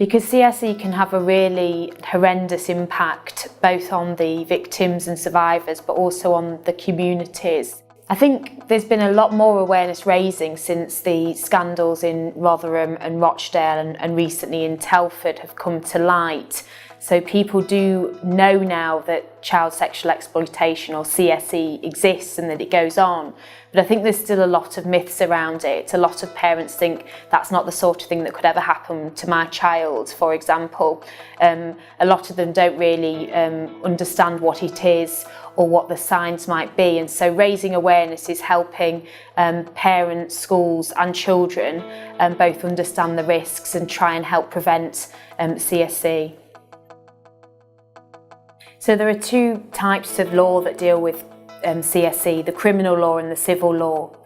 Because CSE can have a really horrendous impact both on the victims and survivors, but also on the communities. I think there's been a lot more awareness raising since the scandals in Rotherham and Rochdale and recently in Telford have come to light. So people do know now that child sexual exploitation, or CSE, exists and that it goes on. But I think there's still a lot of myths around it. A lot of parents think that's not the sort of thing that could ever happen to my child, for example. A lot of them don't really understand what it is or what the signs might be. And so raising awareness is helping parents, schools and children both understand the risks and try and help prevent CSE. So there are two types of law that deal with CSE, the criminal law and the civil law.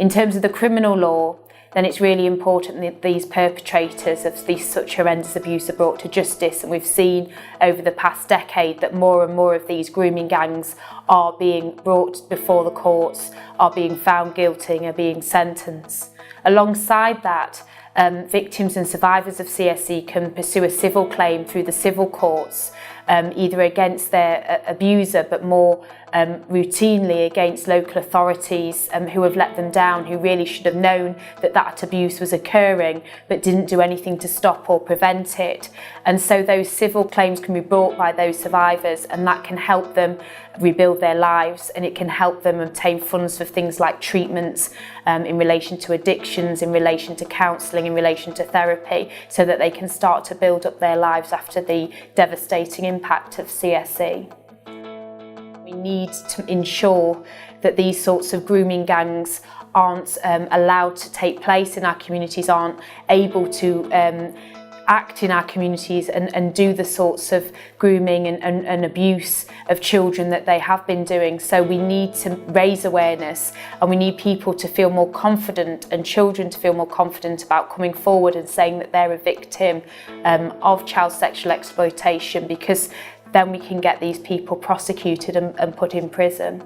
In terms of the criminal law, then it's really important that these perpetrators of these such horrendous abuse are brought to justice. And we've seen over the past decade that more and more of these grooming gangs are being brought before the courts, are being found guilty and are being sentenced. Alongside that, victims and survivors of CSE can pursue a civil claim through the civil courts, either against their abuser, but more routinely against local authorities who have let them down, who really should have known that that abuse was occurring but didn't do anything to stop or prevent it. And so those civil claims can be brought by those survivors, and that can help them rebuild their lives, and it can help them obtain funds for things like treatments in relation to addictions, in relation to counselling, in relation to therapy, so that they can start to build up their lives after the devastating impact of CSE. We need to ensure that these sorts of grooming gangs aren't allowed to take place in our communities, aren't able to act in our communities and do the sorts of grooming and abuse of children that they have been doing. So we need to raise awareness, and we need people to feel more confident, and children to feel more confident about coming forward and saying that they're a victim of child sexual exploitation, because then we can get these people prosecuted and put in prison.